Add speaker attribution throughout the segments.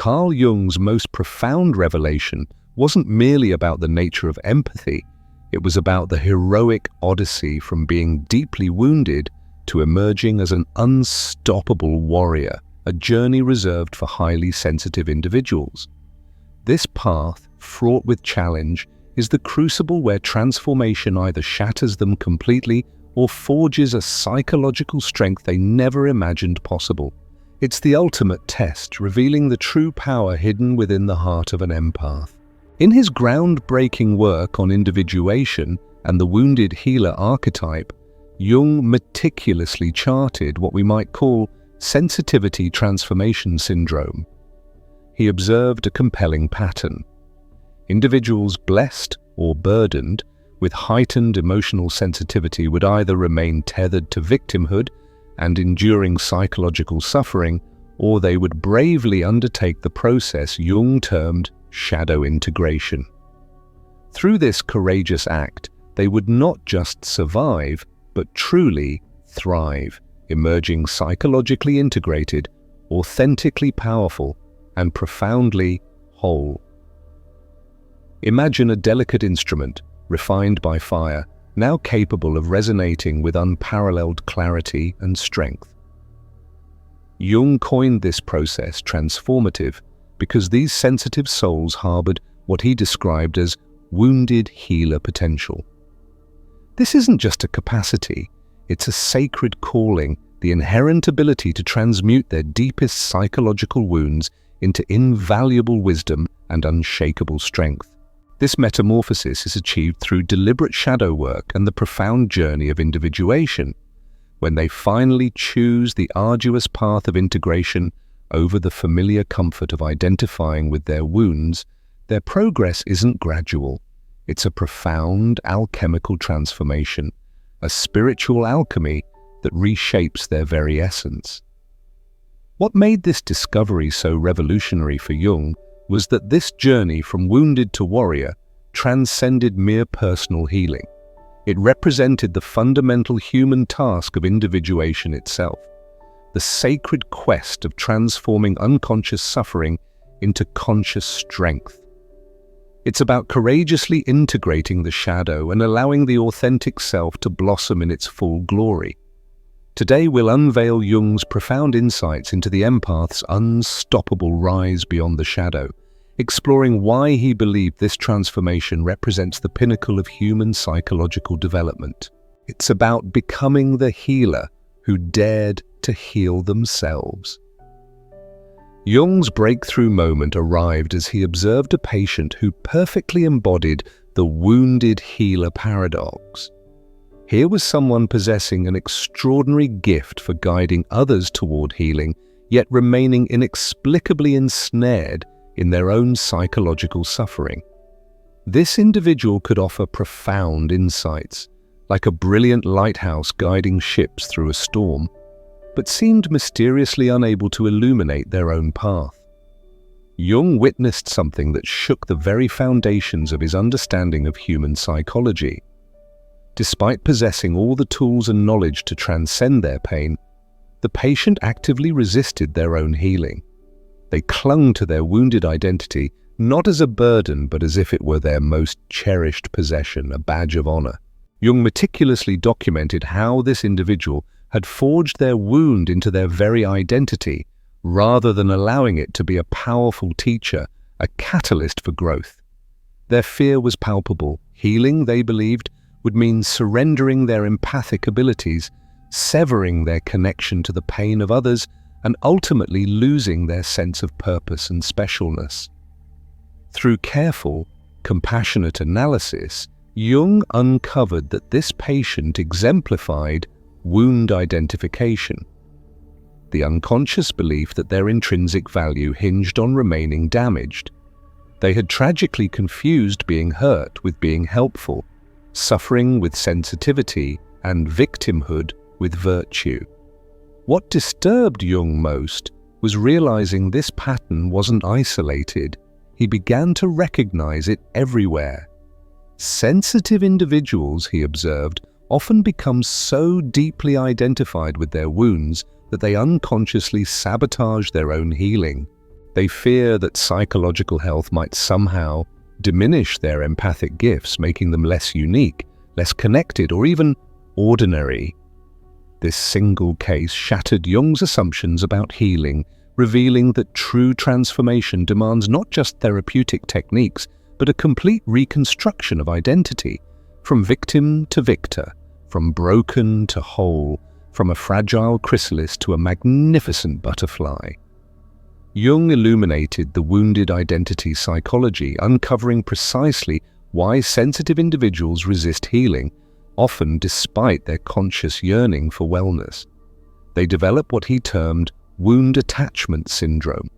Speaker 1: Carl Jung's most profound revelation wasn't merely about the nature of empathy, it was about the heroic odyssey from being deeply wounded to emerging as an unstoppable warrior, a journey reserved for highly sensitive individuals. This path, fraught with challenge, is the crucible where transformation either shatters them completely or forges a psychological strength they never imagined possible. It's the ultimate test, revealing the true power hidden within the heart of an empath. In his groundbreaking work on individuation and the wounded healer archetype, Jung meticulously charted what we might call sensitivity transformation syndrome. He observed a compelling pattern. Individuals blessed or burdened with heightened emotional sensitivity would either remain tethered to victimhood and enduring psychological suffering, or they would bravely undertake the process Jung termed shadow integration. Through this courageous act, they would not just survive, but truly thrive, emerging psychologically integrated, authentically powerful, and profoundly whole. Imagine a delicate instrument, refined by fire, now capable of resonating with unparalleled clarity and strength. Jung coined this process transformative because these sensitive souls harbored what he described as wounded healer potential. This isn't just a capacity, it's a sacred calling, the inherent ability to transmute their deepest psychological wounds into invaluable wisdom and unshakable strength. This metamorphosis is achieved through deliberate shadow work and the profound journey of individuation. When they finally choose the arduous path of integration over the familiar comfort of identifying with their wounds, their progress isn't gradual. It's a profound alchemical transformation, a spiritual alchemy that reshapes their very essence. What made this discovery so revolutionary for Jung was that this journey from wounded to warrior transcended mere personal healing. It represented the fundamental human task of individuation itself, the sacred quest of transforming unconscious suffering into conscious strength. It's about courageously integrating the shadow and allowing the authentic self to blossom in its full glory. Today we'll unveil Jung's profound insights into the empath's unstoppable rise beyond the shadow, exploring why he believed this transformation represents the pinnacle of human psychological development. It's about becoming the healer who dared to heal themselves. Jung's breakthrough moment arrived as he observed a patient who perfectly embodied the wounded healer paradox. Here was someone possessing an extraordinary gift for guiding others toward healing, yet remaining inexplicably ensnared in their own psychological suffering. This individual could offer profound insights, like a brilliant lighthouse guiding ships through a storm, but seemed mysteriously unable to illuminate their own path. Jung witnessed something that shook the very foundations of his understanding of human psychology. Despite possessing all the tools and knowledge to transcend their pain, the patient actively resisted their own healing. They clung to their wounded identity, not as a burden, but as if it were their most cherished possession, a badge of honor. Jung meticulously documented how this individual had forged their wound into their very identity, rather than allowing it to be a powerful teacher, a catalyst for growth. Their fear was palpable. Healing, they believed, would mean surrendering their empathic abilities, severing their connection to the pain of others, and ultimately losing their sense of purpose and specialness. Through careful, compassionate analysis, Jung uncovered that this patient exemplified wound identification, the unconscious belief that their intrinsic value hinged on remaining damaged. They had tragically confused being hurt with being helpful, suffering with sensitivity, and victimhood with virtue. What disturbed Jung most was realizing this pattern wasn't isolated. He began to recognize it everywhere. Sensitive individuals, he observed, often become so deeply identified with their wounds that they unconsciously sabotage their own healing. They fear that psychological health might somehow diminish their empathic gifts, making them less unique, less connected, or even ordinary. This single case shattered Jung's assumptions about healing, revealing that true transformation demands not just therapeutic techniques, but a complete reconstruction of identity, from victim to victor, from broken to whole, from a fragile chrysalis to a magnificent butterfly. Jung illuminated the wounded identity psychology, uncovering precisely why sensitive individuals resist healing, often despite their conscious yearning for wellness. They develop what he termed wound attachment syndrome,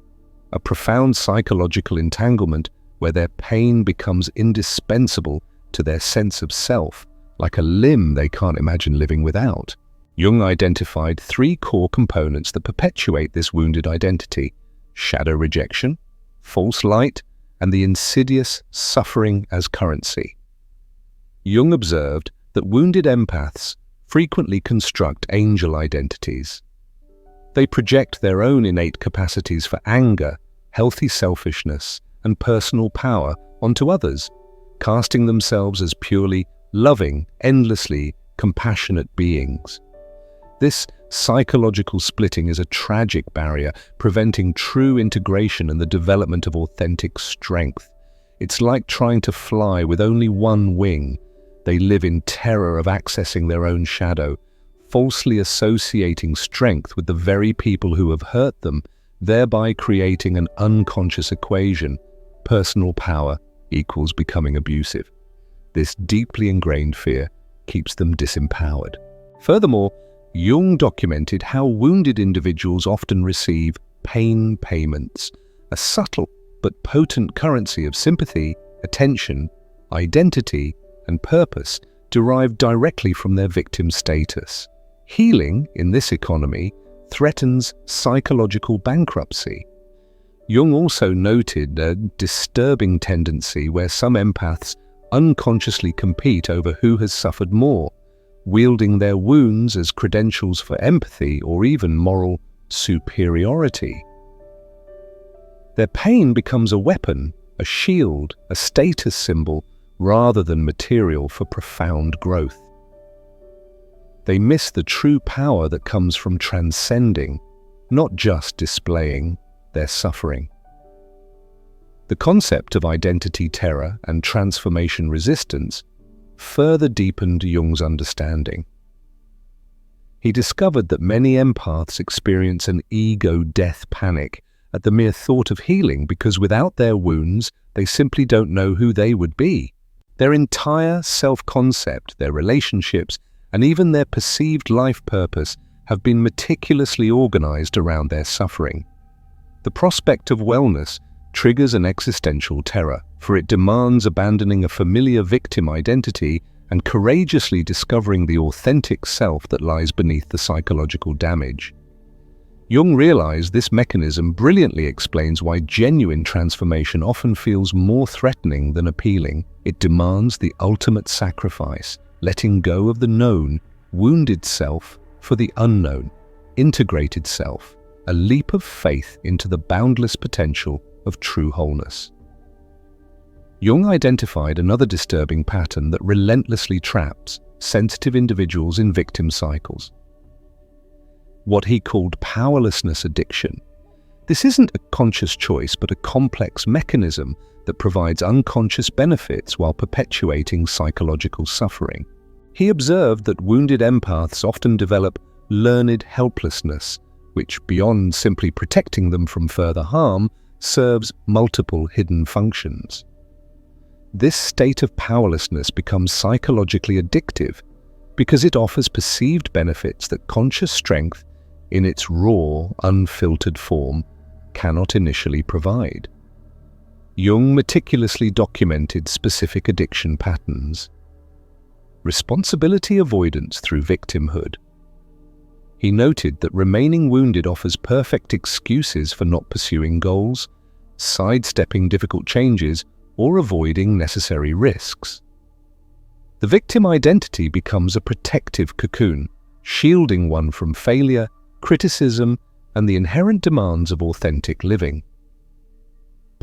Speaker 1: a profound psychological entanglement where their pain becomes indispensable to their sense of self, like a limb they can't imagine living without. Jung identified 3 core components that perpetuate this wounded identity: shadow rejection, false light, and the insidious suffering as currency. Jung observed that wounded empaths frequently construct angel identities. They project their own innate capacities for anger, healthy selfishness, and personal power onto others, casting themselves as purely loving, endlessly compassionate beings. This psychological splitting is a tragic barrier, preventing true integration and the development of authentic strength. It's like trying to fly with only one wing. They live in terror of accessing their own shadow, falsely associating strength with the very people who have hurt them, thereby creating an unconscious equation: personal power equals becoming abusive. This deeply ingrained fear keeps them disempowered. Furthermore, Jung documented how wounded individuals often receive pain payments, a subtle but potent currency of sympathy, attention, identity, and purpose derived directly from their victim status. Healing, in this economy, threatens psychological bankruptcy. Jung also noted a disturbing tendency where some empaths unconsciously compete over who has suffered more, wielding their wounds as credentials for empathy or even moral superiority. Their pain becomes a weapon, a shield, a status symbol, rather than material for profound growth. They miss the true power that comes from transcending, not just displaying, their suffering. The concept of identity terror and transformation resistance further deepened Jung's understanding. He discovered that many empaths experience an ego death panic at the mere thought of healing because without their wounds, they simply don't know who they would be. Their entire self-concept, their relationships, and even their perceived life purpose have been meticulously organized around their suffering. The prospect of wellness triggers an existential terror, for it demands abandoning a familiar victim identity and courageously discovering the authentic self that lies beneath the psychological damage. Jung realized this mechanism brilliantly explains why genuine transformation often feels more threatening than appealing. It demands the ultimate sacrifice, letting go of the known, wounded self for the unknown, integrated self, a leap of faith into the boundless potential of true wholeness. Jung identified another disturbing pattern that relentlessly traps sensitive individuals in victim cycles. What he called powerlessness addiction. This isn't a conscious choice, but a complex mechanism that provides unconscious benefits while perpetuating psychological suffering. He observed that wounded empaths often develop learned helplessness, which, beyond simply protecting them from further harm, serves multiple hidden functions. This state of powerlessness becomes psychologically addictive because it offers perceived benefits that conscious strength, in its raw, unfiltered form, cannot initially provide. Jung meticulously documented specific addiction patterns. Responsibility avoidance through victimhood. He noted that remaining wounded offers perfect excuses for not pursuing goals, sidestepping difficult changes, or avoiding necessary risks. The victim identity becomes a protective cocoon, shielding one from failure, criticism, and the inherent demands of authentic living.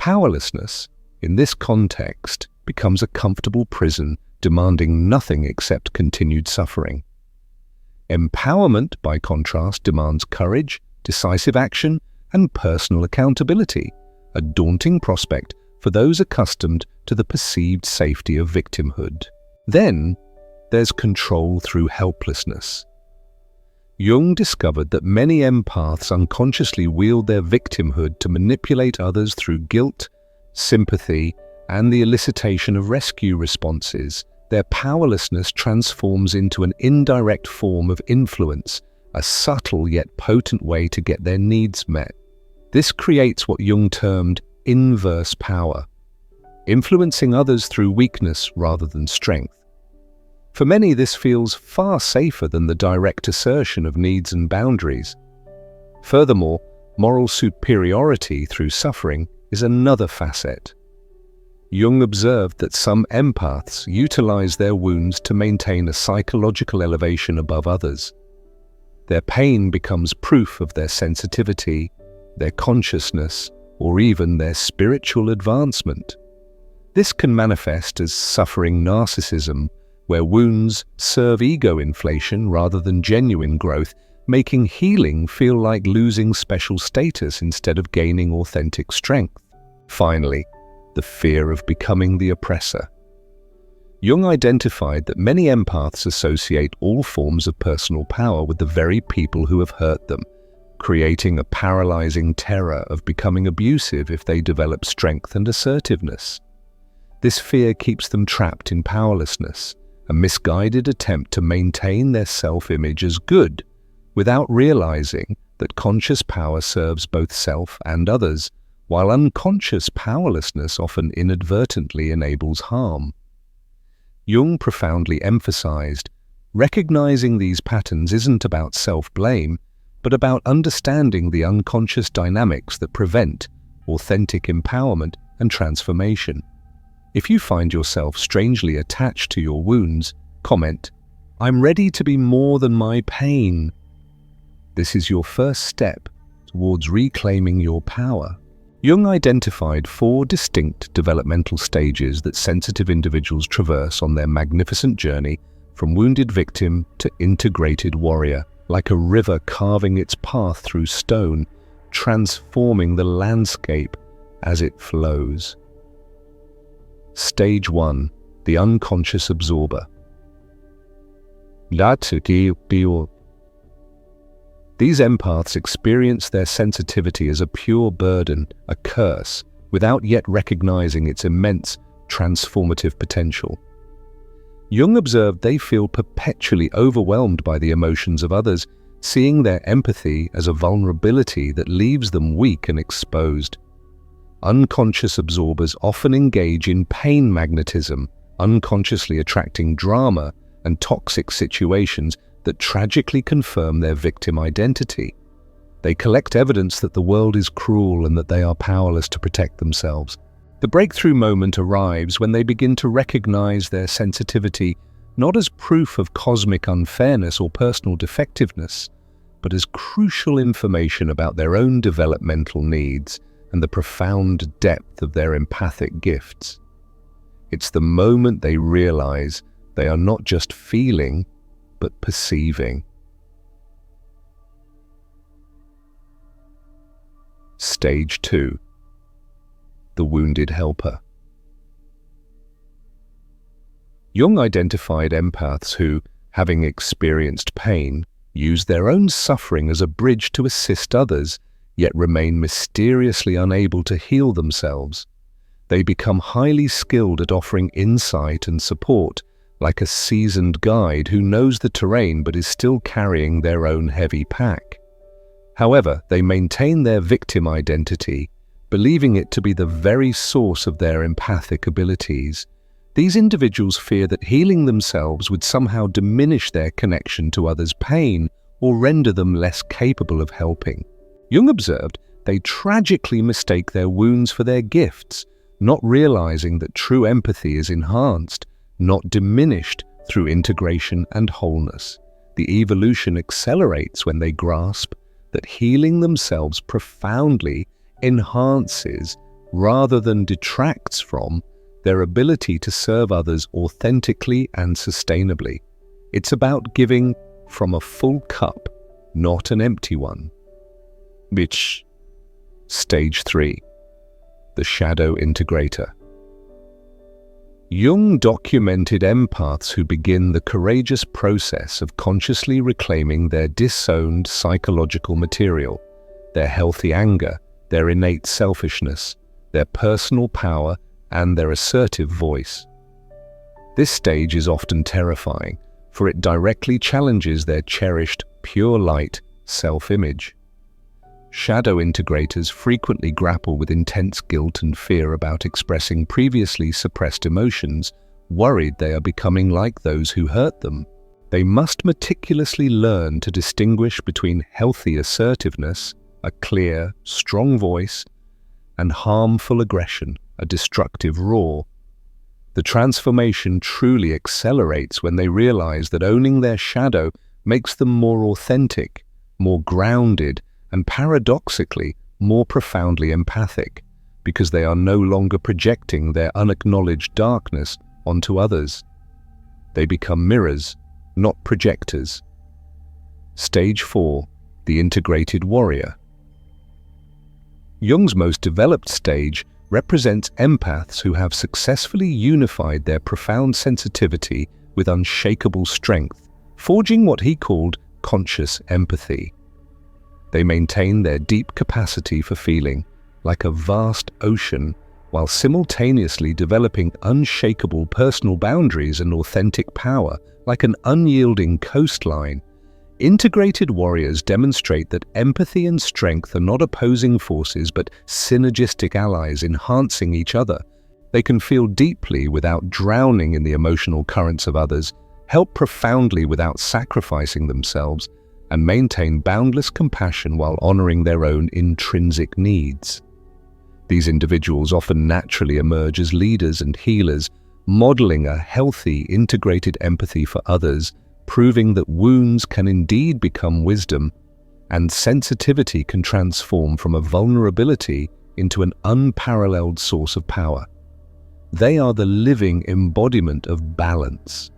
Speaker 1: Powerlessness, in this context, becomes a comfortable prison demanding nothing except continued suffering. Empowerment, by contrast, demands courage, decisive action, and personal accountability, a daunting prospect for those accustomed to the perceived safety of victimhood. Then, there's control through helplessness. Jung discovered that many empaths unconsciously wield their victimhood to manipulate others through guilt, sympathy, and the elicitation of rescue responses. Their powerlessness transforms into an indirect form of influence, a subtle yet potent way to get their needs met. This creates what Jung termed inverse power, influencing others through weakness rather than strength. For many, this feels far safer than the direct assertion of needs and boundaries. Furthermore, moral superiority through suffering is another facet. Jung observed that some empaths utilize their wounds to maintain a psychological elevation above others. Their pain becomes proof of their sensitivity, their consciousness, or even their spiritual advancement. This can manifest as suffering narcissism, where wounds serve ego inflation rather than genuine growth, making healing feel like losing special status instead of gaining authentic strength. Finally, the fear of becoming the oppressor. Jung identified that many empaths associate all forms of personal power with the very people who have hurt them, creating a paralyzing terror of becoming abusive if they develop strength and assertiveness. This fear keeps them trapped in powerlessness, a misguided attempt to maintain their self-image as good, without realizing that conscious power serves both self and others, while unconscious powerlessness often inadvertently enables harm. Jung profoundly emphasized, recognizing these patterns isn't about self-blame, but about understanding the unconscious dynamics that prevent authentic empowerment and transformation. If you find yourself strangely attached to your wounds, comment, "I'm ready to be more than my pain." This is your first step towards reclaiming your power. Jung identified 4 distinct developmental stages that sensitive individuals traverse on their magnificent journey from wounded victim to integrated warrior, like a river carving its path through stone, transforming the landscape as it flows. Stage 1. The unconscious absorber. These empaths experience their sensitivity as a pure burden, a curse, without yet recognizing its immense transformative potential. Jung observed they feel perpetually overwhelmed by the emotions of others, seeing their empathy as a vulnerability that leaves them weak and exposed. Unconscious absorbers often engage in pain magnetism, unconsciously attracting drama and toxic situations that tragically confirm their victim identity. They collect evidence that the world is cruel and that they are powerless to protect themselves. The breakthrough moment arrives when they begin to recognize their sensitivity not as proof of cosmic unfairness or personal defectiveness, but as crucial information about their own developmental needs and the profound depth of their empathic gifts. It's the moment they realize they are not just feeling, but perceiving. Stage 2. The wounded helper. Jung identified empaths who, having experienced pain, use their own suffering as a bridge to assist others, yet remain mysteriously unable to heal themselves. They become highly skilled at offering insight and support, like a seasoned guide who knows the terrain but is still carrying their own heavy pack. However, they maintain their victim identity, believing it to be the very source of their empathic abilities. These individuals fear that healing themselves would somehow diminish their connection to others' pain or render them less capable of helping. Jung observed they tragically mistake their wounds for their gifts, not realizing that true empathy is enhanced, not diminished, through integration and wholeness. The evolution accelerates when they grasp that healing themselves profoundly enhances rather than detracts from, their ability to serve others authentically and sustainably. It's about giving from a full cup, not an empty one. Stage 3. The Shadow Integrator. Jung documented empaths who begin the courageous process of consciously reclaiming their disowned psychological material, their healthy anger, their innate selfishness, their personal power, and their assertive voice. This stage is often terrifying, for it directly challenges their cherished, pure light self-image. Shadow integrators frequently grapple with intense guilt and fear about expressing previously suppressed emotions, worried they are becoming like those who hurt them. They must meticulously learn to distinguish between healthy assertiveness, a clear, strong voice, and harmful aggression, a destructive roar. The transformation truly accelerates when they realize that owning their shadow makes them more authentic, more grounded, and paradoxically, more profoundly empathic, because they are no longer projecting their unacknowledged darkness onto others. They become mirrors, not projectors. Stage 4. The Integrated Warrior. Jung's most developed stage represents empaths who have successfully unified their profound sensitivity with unshakable strength, forging what he called conscious empathy. They maintain their deep capacity for feeling, like a vast ocean, while simultaneously developing unshakable personal boundaries and authentic power, like an unyielding coastline. Integrated warriors demonstrate that empathy and strength are not opposing forces but synergistic allies enhancing each other. They can feel deeply without drowning in the emotional currents of others, help profoundly without sacrificing themselves, and maintain boundless compassion while honoring their own intrinsic needs. These individuals often naturally emerge as leaders and healers, modeling a healthy, integrated empathy for others, proving that wounds can indeed become wisdom, and sensitivity can transform from a vulnerability into an unparalleled source of power. They are the living embodiment of balance.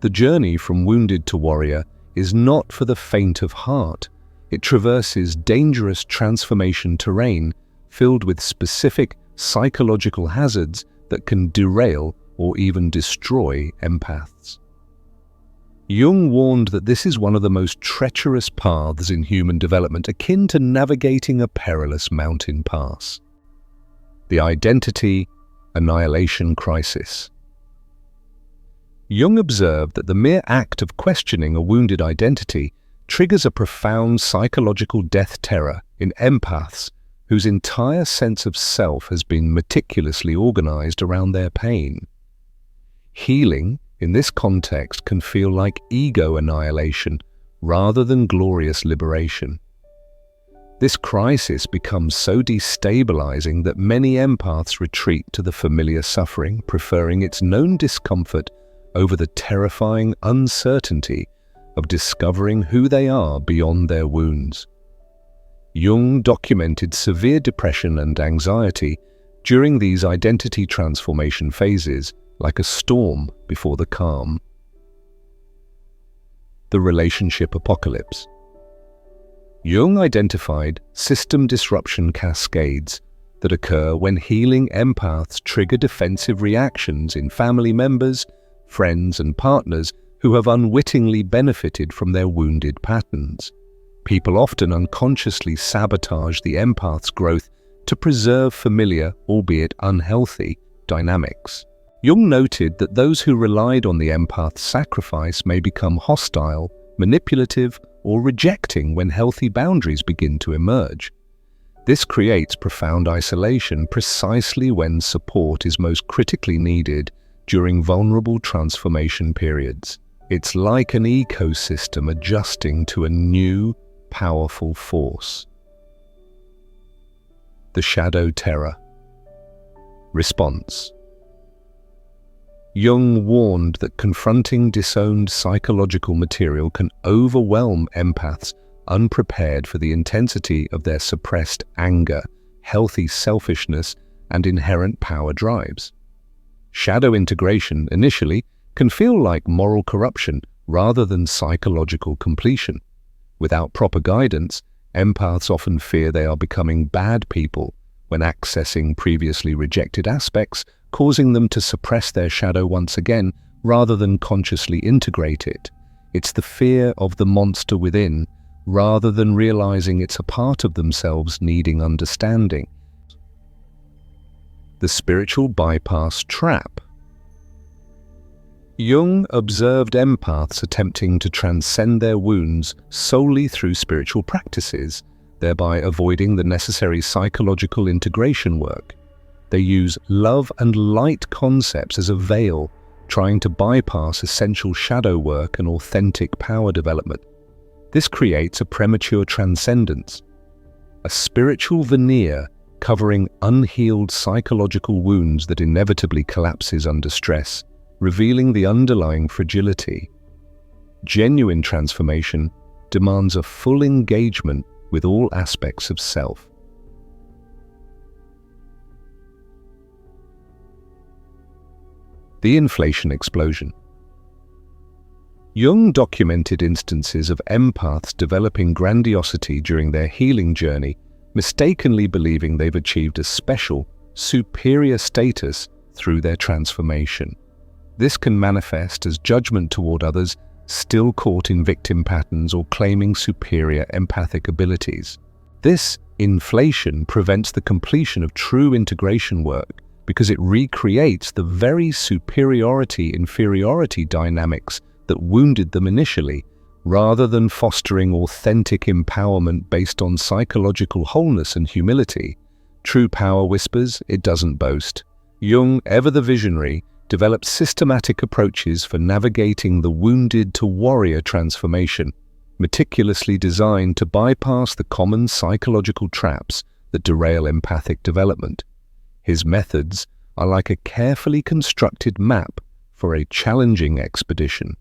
Speaker 1: The journey from wounded to warrior is not for the faint of heart. It traverses dangerous transformation terrain filled with specific psychological hazards that can derail or even destroy empaths. Jung warned that this is one of the most treacherous paths in human development, akin to navigating a perilous mountain pass. The Identity Annihilation Crisis. Jung observed that the mere act of questioning a wounded identity triggers a profound psychological death terror in empaths whose entire sense of self has been meticulously organized around their pain. Healing, in this context, can feel like ego annihilation rather than glorious liberation. This crisis becomes so destabilizing that many empaths retreat to the familiar suffering, preferring its known discomfort over the terrifying uncertainty of discovering who they are beyond their wounds. Jung documented severe depression and anxiety during these identity transformation phases, like a storm before the calm. The Relationship Apocalypse. Jung identified system disruption cascades that occur when healing empaths trigger defensive reactions in family members, friends, and partners who have unwittingly benefited from their wounded patterns. People often unconsciously sabotage the empath's growth to preserve familiar, albeit unhealthy, dynamics. Jung noted that those who relied on the empath's sacrifice may become hostile, manipulative, or rejecting when healthy boundaries begin to emerge. This creates profound isolation precisely when support is most critically needed during vulnerable transformation periods. It's like an ecosystem adjusting to a new, powerful force. The Shadow Terror. Response. Jung warned that confronting disowned psychological material can overwhelm empaths unprepared for the intensity of their suppressed anger, healthy selfishness, and inherent power drives. Shadow integration, initially, can feel like moral corruption rather than psychological completion. Without proper guidance, empaths often fear they are becoming bad people when accessing previously rejected aspects, causing them to suppress their shadow once again rather than consciously integrate it. It's the fear of the monster within, rather than realizing it's a part of themselves needing understanding. The spiritual bypass trap. Jung observed empaths attempting to transcend their wounds solely through spiritual practices, thereby avoiding the necessary psychological integration work. They use love and light concepts as a veil, trying to bypass essential shadow work and authentic power development. This creates a premature transcendence, a spiritual veneer covering unhealed psychological wounds that inevitably collapses under stress, revealing the underlying fragility. Genuine transformation demands a full engagement with all aspects of self. The inflation explosion. Jung documented instances of empaths developing grandiosity during their healing journey, mistakenly believing they've achieved a special, superior status through their transformation. This can manifest as judgment toward others still caught in victim patterns or claiming superior empathic abilities. This inflation prevents the completion of true integration work because it recreates the very superiority-inferiority dynamics that wounded them initially, rather than fostering authentic empowerment based on psychological wholeness and humility. True power whispers, it doesn't boast. Jung, ever the visionary, developed systematic approaches for navigating the wounded-to-warrior transformation, meticulously designed to bypass the common psychological traps that derail empathic development. His methods are like a carefully constructed map for a challenging expedition.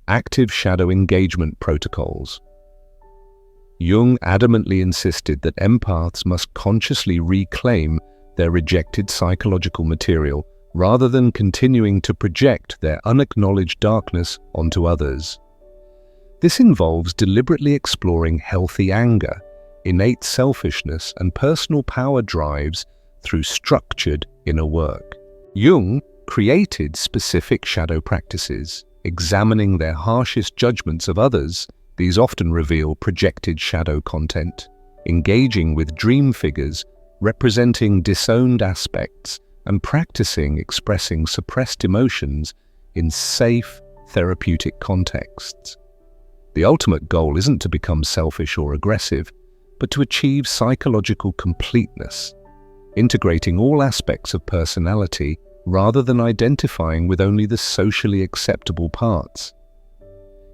Speaker 1: Active shadow engagement protocols. Jung adamantly insisted that empaths must consciously reclaim their rejected psychological material rather than continuing to project their unacknowledged darkness onto others. This involves deliberately exploring healthy anger, innate selfishness, and personal power drives through structured inner work. Jung created specific shadow practices, examining their harshest judgments of others. These often reveal projected shadow content, engaging with dream figures representing disowned aspects, and practicing expressing suppressed emotions in safe, therapeutic contexts. The ultimate goal isn't to become selfish or aggressive, but to achieve psychological completeness, integrating all aspects of personality rather than identifying with only the socially acceptable parts.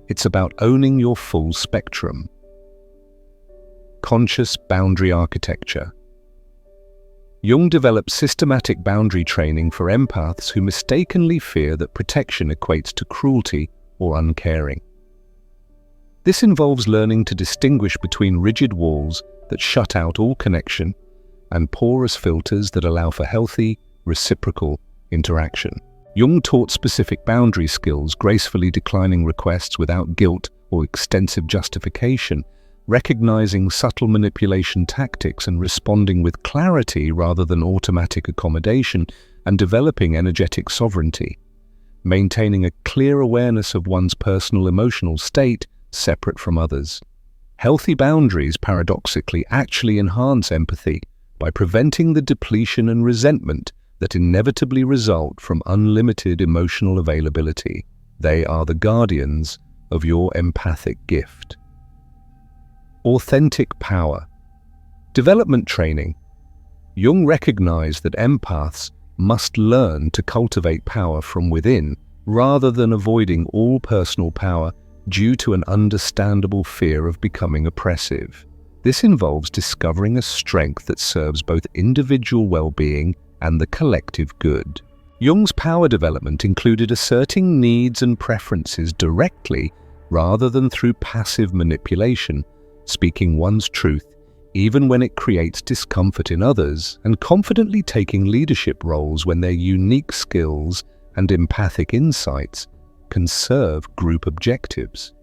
Speaker 1: It's about owning your full spectrum. Conscious boundary architecture. Jung developed systematic boundary training for empaths who mistakenly fear that protection equates to cruelty or uncaring. This involves learning to distinguish between rigid walls that shut out all connection and porous filters that allow for healthy, reciprocal interaction. Jung taught specific boundary skills, gracefully declining requests without guilt or extensive justification, recognizing subtle manipulation tactics and responding with clarity rather than automatic accommodation, and developing energetic sovereignty, maintaining a clear awareness of one's personal emotional state separate from others. Healthy boundaries, paradoxically, actually enhance empathy by preventing the depletion and resentment that inevitably result from unlimited emotional availability. They are the guardians of your empathic gift. Authentic power. Development training. Jung recognized that empaths must learn to cultivate power from within rather than avoiding all personal power due to an understandable fear of becoming oppressive. This involves discovering a strength that serves both individual well-being and the collective good. Jung's power development included asserting needs and preferences directly rather than through passive manipulation, speaking one's truth even when it creates discomfort in others, and confidently taking leadership roles when their unique skills and empathic insights can serve group objectives.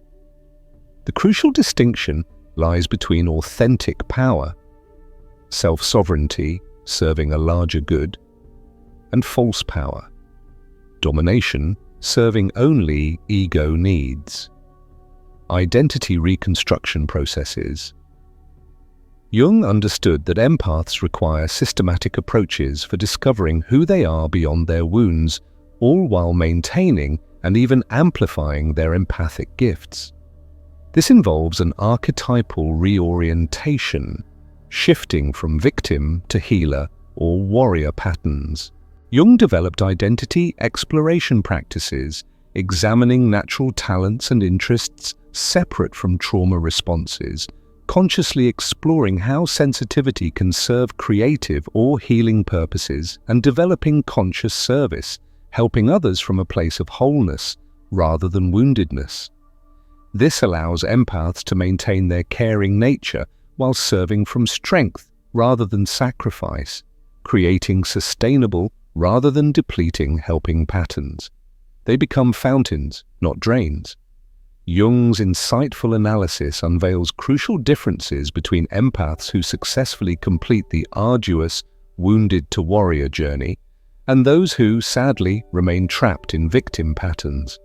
Speaker 1: The crucial distinction lies between authentic power, self-sovereignty serving a larger good, and false power, domination serving only ego needs. Identity reconstruction processes. Jung understood that empaths require systematic approaches for discovering who they are beyond their wounds, all while maintaining and even amplifying their empathic gifts. This involves an archetypal reorientation, shifting from victim to healer or warrior patterns. Jung developed identity exploration practices, examining natural talents and interests separate from trauma responses, consciously exploring how sensitivity can serve creative or healing purposes, and developing conscious service, helping others from a place of wholeness rather than woundedness. This allows empaths to maintain their caring nature while serving from strength rather than sacrifice, creating sustainable rather than depleting helping patterns. They become fountains, not drains. Jung's insightful analysis unveils crucial differences between empaths who successfully complete the arduous wounded-to-warrior journey and those who, sadly, remain trapped in victim patterns.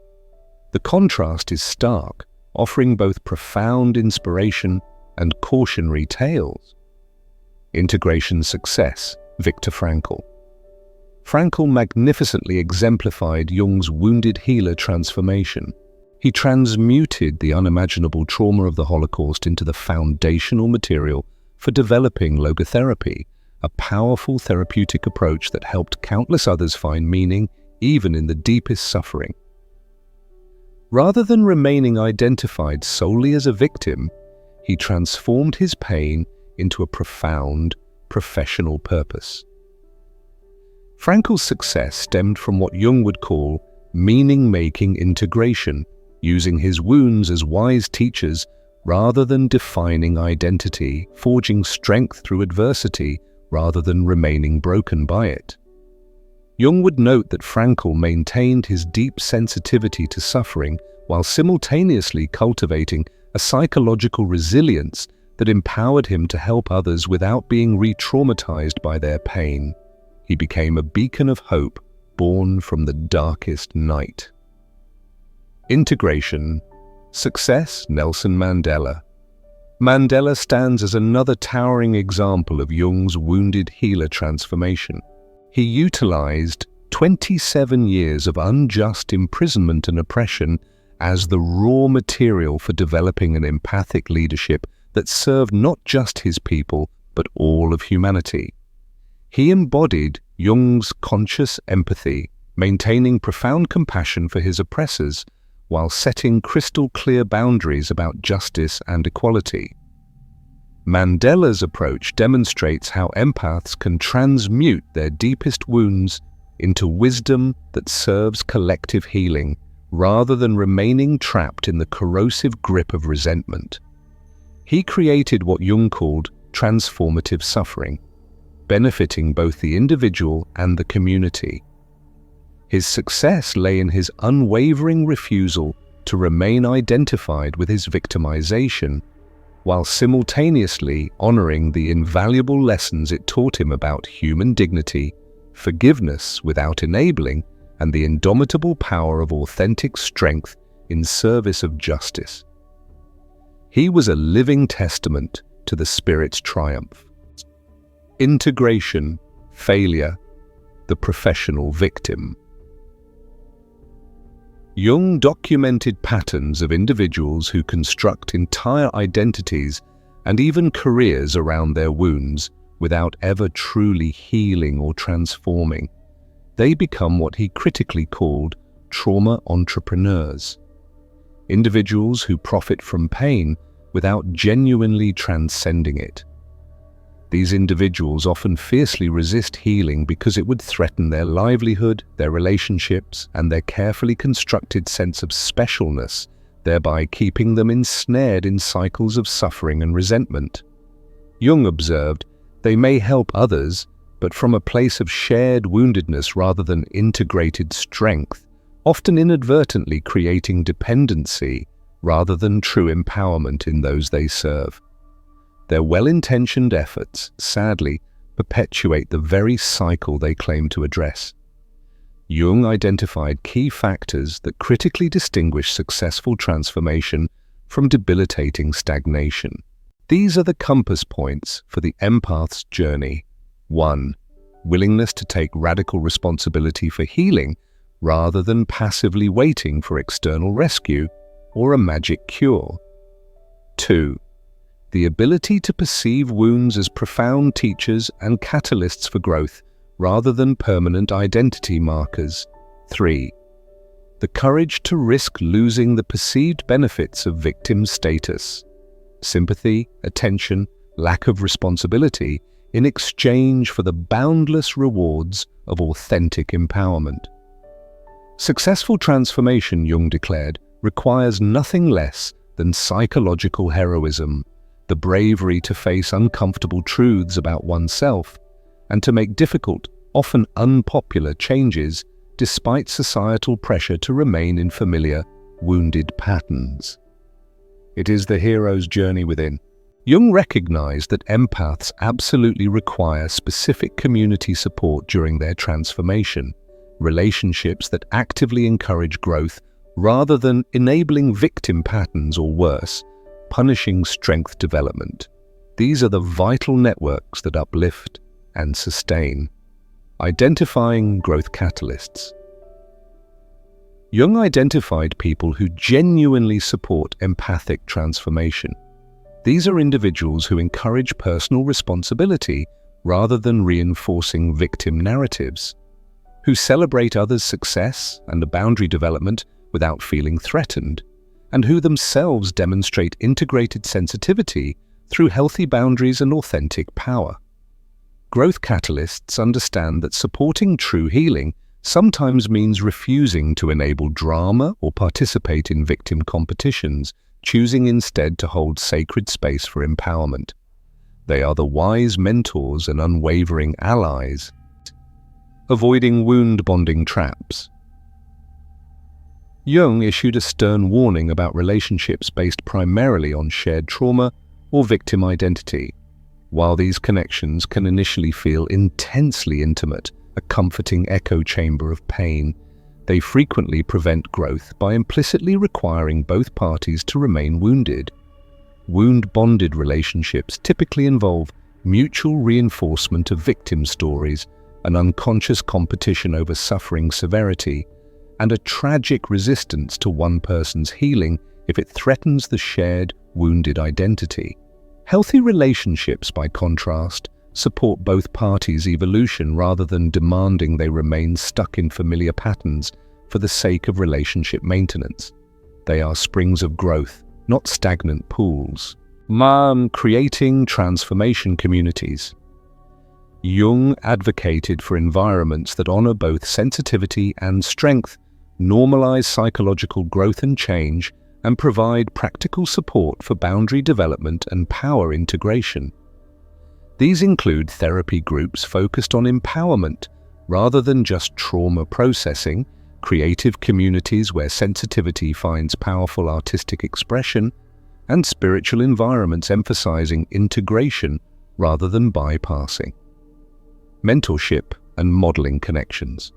Speaker 1: The contrast is stark, offering both profound inspiration and cautionary tales. Integration success, Viktor Frankl. Frankl magnificently exemplified Jung's wounded healer transformation. He transmuted the unimaginable trauma of the Holocaust into the foundational material for developing logotherapy, a powerful therapeutic approach that helped countless others find meaning even in the deepest suffering. Rather than remaining identified solely as a victim, he transformed his pain into a profound professional purpose. Frankl's success stemmed from what Jung would call meaning-making integration, using his wounds as wise teachers rather than defining identity, forging strength through adversity rather than remaining broken by it. Jung would note that Frankl maintained his deep sensitivity to suffering while simultaneously cultivating a psychological resilience that empowered him to help others without being re-traumatized by their pain. He became a beacon of hope born from the darkest night. Integration. Success, Nelson Mandela. Mandela stands as another towering example of Jung's wounded healer transformation. He utilized 27 years of unjust imprisonment and oppression as the raw material for developing an empathic leadership that served not just his people, but all of humanity. He embodied Jung's conscious empathy, maintaining profound compassion for his oppressors, while setting crystal-clear boundaries about justice and equality. Mandela's approach demonstrates how empaths can transmute their deepest wounds into wisdom that serves collective healing, rather than remaining trapped in the corrosive grip of resentment. He created what Jung called transformative suffering, benefiting both the individual and the community. His success lay in his unwavering refusal to remain identified with his victimization, while simultaneously honoring the invaluable lessons it taught him about human dignity, forgiveness without enabling, and the indomitable power of authentic strength in service of justice. He was a living testament to the spirit's triumph. Integration, failure, the professional victim. Jung documented patterns of individuals who construct entire identities and even careers around their wounds without ever truly healing or transforming. They become what he critically called trauma entrepreneurs, individuals who profit from pain without genuinely transcending it. These individuals often fiercely resist healing because it would threaten their livelihood, their relationships, and their carefully constructed sense of specialness, thereby keeping them ensnared in cycles of suffering and resentment. Jung observed, they may help others, but from a place of shared woundedness rather than integrated strength, often inadvertently creating dependency rather than true empowerment in those they serve. Their well-intentioned efforts, sadly, perpetuate the very cycle they claim to address. Jung identified key factors that critically distinguish successful transformation from debilitating stagnation. These are the compass points for the empath's journey. 1. Willingness to take radical responsibility for healing rather than passively waiting for external rescue or a magic cure. 2. The ability to perceive wounds as profound teachers and catalysts for growth rather than permanent identity markers. 3. The courage to risk losing the perceived benefits of victim status, sympathy, attention, lack of responsibility in exchange for the boundless rewards of authentic empowerment. Successful transformation, Jung declared, requires nothing less than psychological heroism, the bravery to face uncomfortable truths about oneself, and to make difficult, often unpopular changes despite societal pressure to remain in familiar, wounded patterns. It is the hero's journey within. Jung recognized that empaths absolutely require specific community support during their transformation, relationships that actively encourage growth rather than enabling victim patterns or worse, punishing strength development. These are the vital networks that uplift and sustain. Identifying growth catalysts. Jung identified people who genuinely support empathic transformation. These are individuals who encourage personal responsibility rather than reinforcing victim narratives, who celebrate others' success and boundary development without feeling threatened, and who themselves demonstrate integrated sensitivity through healthy boundaries and authentic power. Growth catalysts understand that supporting true healing sometimes means refusing to enable drama or participate in victim competitions, choosing instead to hold sacred space for empowerment. They are the wise mentors and unwavering allies. Avoiding wound-bonding traps. Jung issued a stern warning about relationships based primarily on shared trauma or victim identity. While these connections can initially feel intensely intimate, a comforting echo chamber of pain, they frequently prevent growth by implicitly requiring both parties to remain wounded. Wound-bonded relationships typically involve mutual reinforcement of victim stories, an unconscious competition over suffering severity, and a tragic resistance to one person's healing if it threatens the shared, wounded identity. Healthy relationships, by contrast, support both parties' evolution rather than demanding they remain stuck in familiar patterns for the sake of relationship maintenance. They are springs of growth, not stagnant pools. Creating transformation communities. Jung advocated for environments that honor both sensitivity and strength, normalize psychological growth and change, and provide practical support for boundary development and power integration. These include therapy groups focused on empowerment rather than just trauma processing, creative communities where sensitivity finds powerful artistic expression, and spiritual environments emphasizing integration rather than bypassing. Mentorship and modeling connections.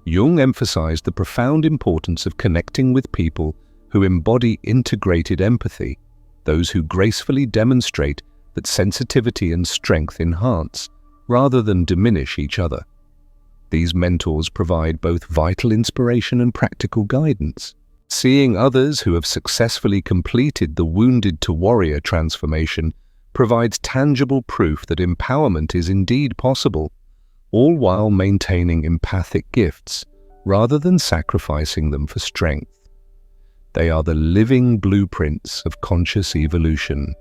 Speaker 1: Jung emphasized the profound importance of connecting with people who embody integrated empathy, those who gracefully demonstrate that sensitivity and strength enhance rather than diminish each other. These mentors provide both vital inspiration and practical guidance. Seeing others who have successfully completed the wounded-to-warrior transformation provides tangible proof that empowerment is indeed possible, all while maintaining empathic gifts rather than sacrificing them for strength. They are the living blueprints of conscious evolution.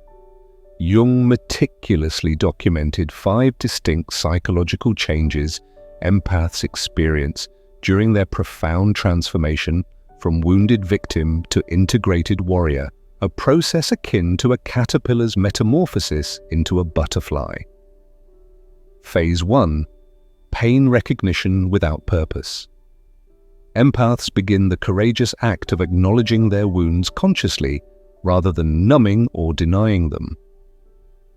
Speaker 1: Jung meticulously documented 5 distinct psychological changes empaths experience during their profound transformation from wounded victim to integrated warrior, a process akin to a caterpillar's metamorphosis into a butterfly. Phase 1. Pain recognition without purpose. Empaths begin the courageous act of acknowledging their wounds consciously rather than numbing or denying them.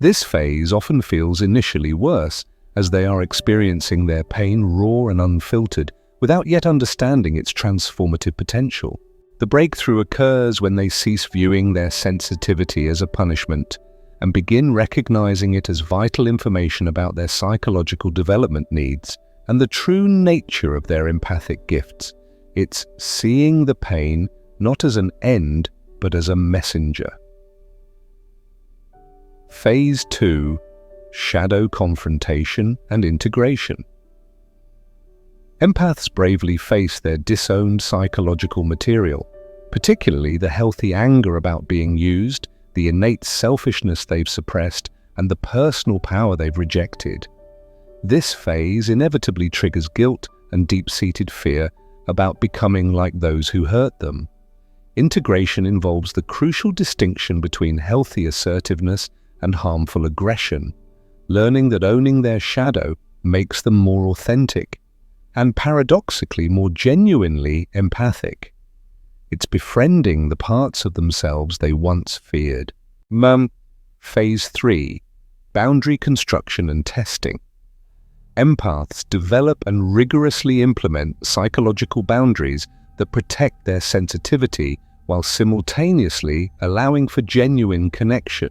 Speaker 1: This phase often feels initially worse, as they are experiencing their pain raw and unfiltered without yet understanding its transformative potential. The breakthrough occurs when they cease viewing their sensitivity as a punishment and begin recognizing it as vital information about their psychological development needs and the true nature of their empathic gifts. It's seeing the pain not as an end, but as a messenger. Phase 2. Shadow confrontation and integration. Empaths bravely face their disowned psychological material, particularly the healthy anger about being used, the innate selfishness they've suppressed, and the personal power they've rejected. This phase inevitably triggers guilt and deep-seated fear about becoming like those who hurt them. Integration involves the crucial distinction between healthy assertiveness and harmful aggression, learning that owning their shadow makes them more authentic and paradoxically more genuinely empathic. It's befriending the parts of themselves they once feared. Phase 3. Boundary construction and testing. Empaths develop and rigorously implement psychological boundaries that protect their sensitivity while simultaneously allowing for genuine connection.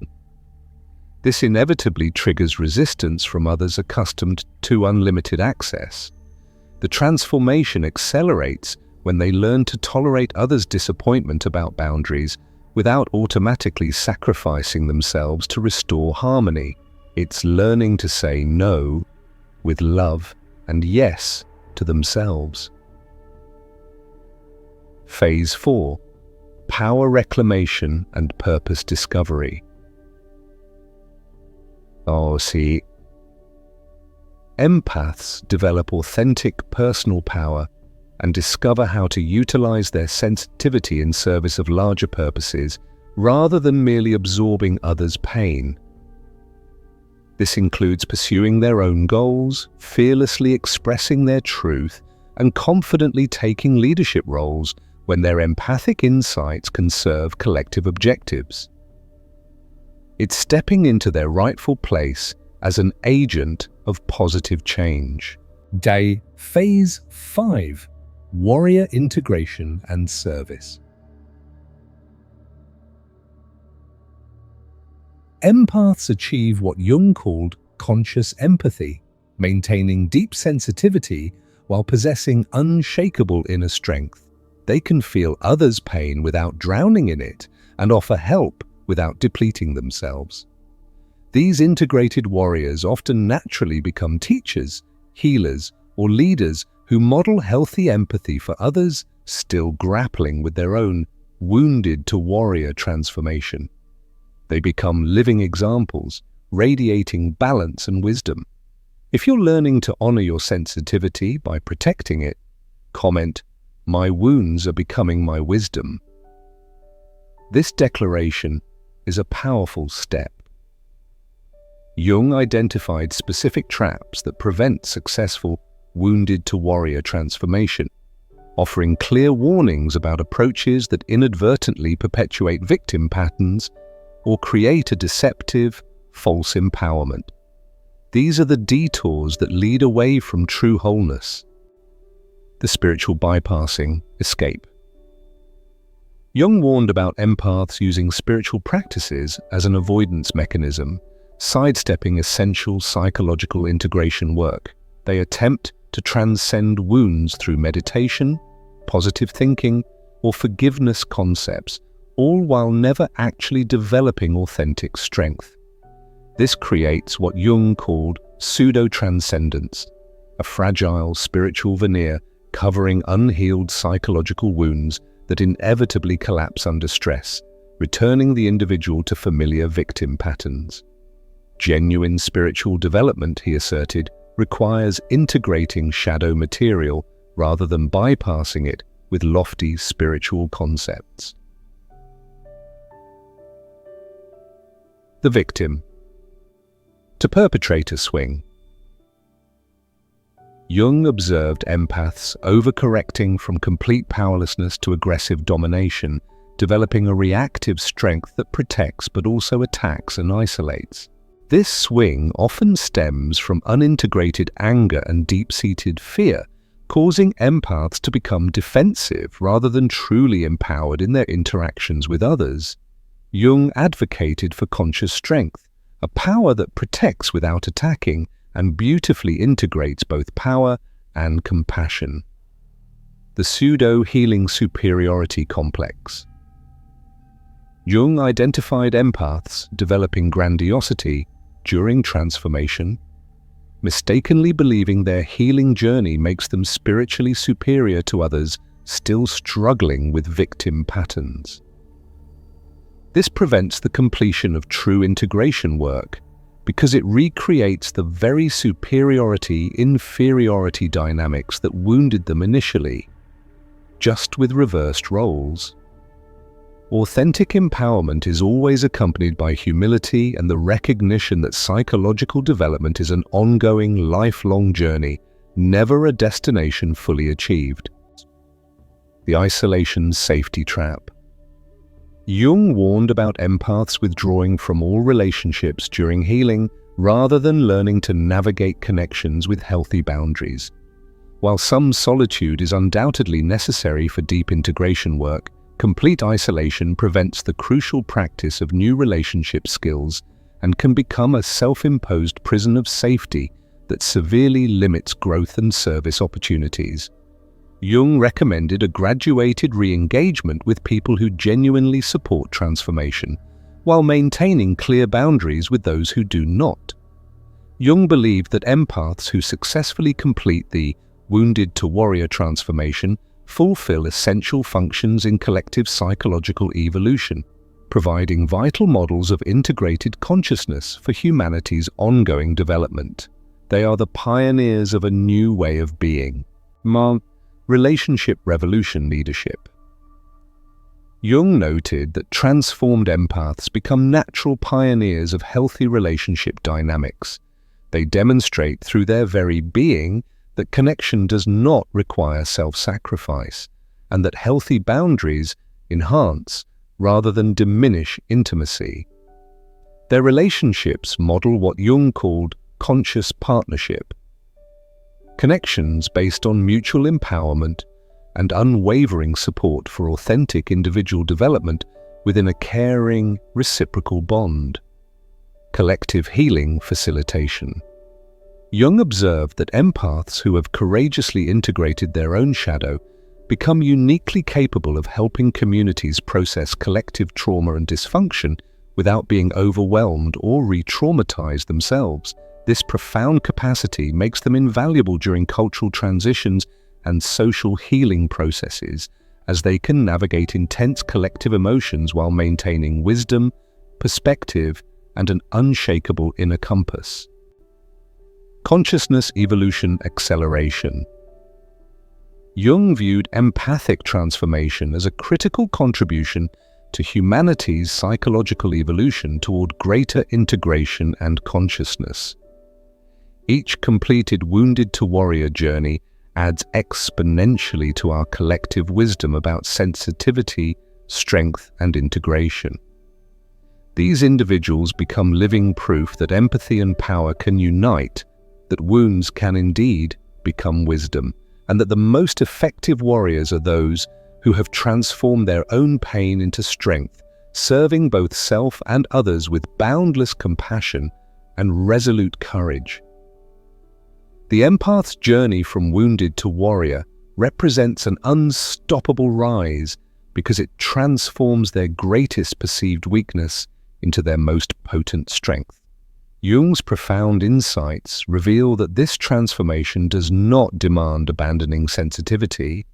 Speaker 1: This inevitably triggers resistance from others accustomed to unlimited access. The transformation accelerates when they learn to tolerate others' disappointment about boundaries without automatically sacrificing themselves to restore harmony. It's learning to say no with love and yes to themselves. Phase 4. Power reclamation and purpose discovery. Empaths develop authentic personal power and discover how to utilize their sensitivity in service of larger purposes rather than merely absorbing others' pain. This includes pursuing their own goals, fearlessly expressing their truth, and confidently taking leadership roles when their empathic insights can serve collective objectives. It's stepping into their rightful place as an agent of positive change. Phase 5. Warrior integration and service. Empaths achieve what Jung called conscious empathy, maintaining deep sensitivity while possessing unshakable inner strength. They can feel others' pain without drowning in it and offer help without depleting themselves. These integrated warriors often naturally become teachers, healers, or leaders who model healthy empathy for others still grappling with their own wounded-to-warrior transformation. They become living examples, radiating balance and wisdom. If you're learning to honor your sensitivity by protecting it, comment, "My wounds are becoming my wisdom." This declaration is a powerful step. Jung identified specific traps that prevent successful wounded-to-warrior transformation, offering clear warnings about approaches that inadvertently perpetuate victim patterns or create a deceptive, false empowerment. These are the detours that lead away from true wholeness. The spiritual bypassing escape. Jung warned about empaths using spiritual practices as an avoidance mechanism, sidestepping essential psychological integration work. They attempt to transcend wounds through meditation, positive thinking, or forgiveness concepts, all while never actually developing authentic strength. This creates what Jung called pseudo-transcendence, a fragile spiritual veneer covering unhealed psychological wounds that inevitably collapse under stress, returning the individual to familiar victim patterns. Genuine spiritual development, he asserted, requires integrating shadow material rather than bypassing it with lofty spiritual concepts. the victim, to perpetrator swing. Jung observed empaths overcorrecting from complete powerlessness to aggressive domination, developing a reactive strength that protects but also attacks and isolates. This swing often stems from unintegrated anger and deep-seated fear, causing empaths to become defensive rather than truly empowered in their interactions with others. Jung advocated for conscious strength, a power that protects without attacking and beautifully integrates both power and compassion. The pseudo-healing superiority complex. Jung identified empaths developing grandiosity during transformation, mistakenly believing their healing journey makes them spiritually superior to others still struggling with victim patterns. This prevents the completion of true integration work because it recreates the very superiority-inferiority dynamics that wounded them initially, just with reversed roles. Authentic empowerment is always accompanied by humility and the recognition that psychological development is an ongoing, lifelong journey, never a destination fully achieved. The isolation safety trap. Jung warned about empaths withdrawing from all relationships during healing rather than learning to navigate connections with healthy boundaries. While some solitude is undoubtedly necessary for deep integration work, complete isolation prevents the crucial practice of new relationship skills and can become a self-imposed prison of safety that severely limits growth and service opportunities. Jung recommended a graduated re-engagement with people who genuinely support transformation, while maintaining clear boundaries with those who do not. Jung believed that empaths who successfully complete the wounded-to-warrior transformation fulfill essential functions in collective psychological evolution, providing vital models of integrated consciousness for humanity's ongoing development. They are the pioneers of a new way of being. Relationship revolution leadership. Jung noted that transformed empaths become natural pioneers of healthy relationship dynamics. They demonstrate through their very being that connection does not require self-sacrifice, and that healthy boundaries enhance rather than diminish intimacy. Their relationships model what Jung called conscious partnership, connections based on mutual empowerment and unwavering support for authentic individual development within a caring, reciprocal bond. Collective healing facilitation. Jung observed that empaths who have courageously integrated their own shadow become uniquely capable of helping communities process collective trauma and dysfunction without being overwhelmed or re-traumatized themselves. This profound capacity makes them invaluable during cultural transitions and social healing processes, as they can navigate intense collective emotions while maintaining wisdom, perspective, and an unshakable inner compass. Consciousness evolution acceleration. Jung viewed empathic transformation as a critical contribution to humanity's psychological evolution toward greater integration and consciousness. Each completed wounded-to-warrior journey adds exponentially to our collective wisdom about sensitivity, strength, and integration. These individuals become living proof that empathy and power can unite, that wounds can indeed become wisdom, and that the most effective warriors are those who have transformed their own pain into strength, serving both self and others with boundless compassion and resolute courage. The empath's journey from wounded to warrior represents an unstoppable rise because it transforms their greatest perceived weakness into their most potent strength. Jung's profound insights reveal that this transformation does not demand abandoning sensitivity.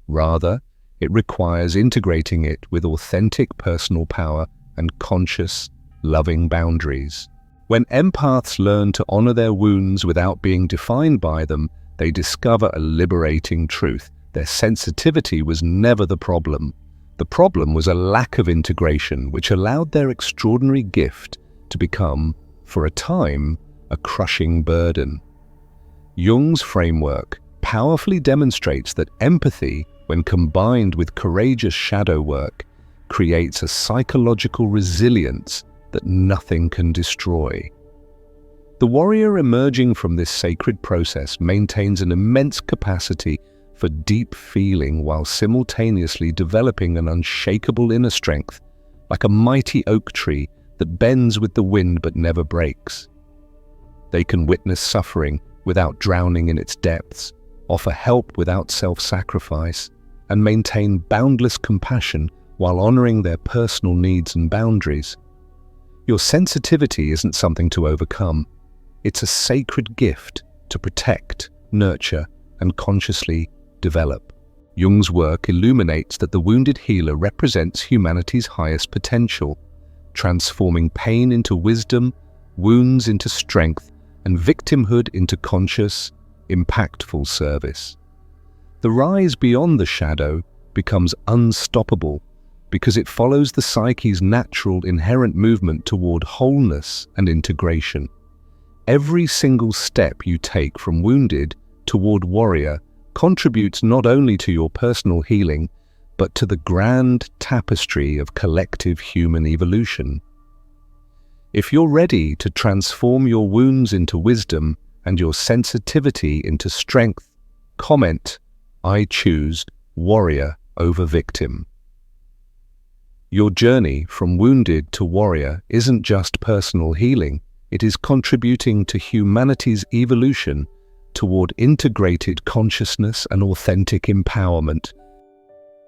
Speaker 1: Rather, it requires integrating it with authentic personal power and conscious, loving boundaries. When empaths learn to honor their wounds without being defined by them, they discover a liberating truth. Their sensitivity was never the problem. The problem was a lack of integration, which allowed their extraordinary gift to become, for a time, a crushing burden. Jung's framework powerfully demonstrates that empathy, when combined with courageous shadow work, creates a psychological resilience that nothing can destroy. The warrior emerging from this sacred process maintains an immense capacity for deep feeling while simultaneously developing an unshakable inner strength, like a mighty oak tree that bends with the wind but never breaks. They can witness suffering without drowning in its depths, offer help without self-sacrifice, and maintain boundless compassion while honoring their personal needs and boundaries. Your sensitivity isn't something to overcome. It's a sacred gift to protect, nurture, and consciously develop. Jung's work illuminates that the wounded healer represents humanity's highest potential, transforming pain into wisdom, wounds into strength, and victimhood into conscious, impactful service. The rise beyond the shadow becomes unstoppable because it follows the psyche's natural inherent movement toward wholeness and integration. Every single step you take from wounded toward warrior contributes not only to your personal healing, but to the grand tapestry of collective human evolution. If you're ready to transform your wounds into wisdom and your sensitivity into strength, comment, "I choose warrior over victim." Your journey from wounded to warrior isn't just personal healing, it is contributing to humanity's evolution toward integrated consciousness and authentic empowerment.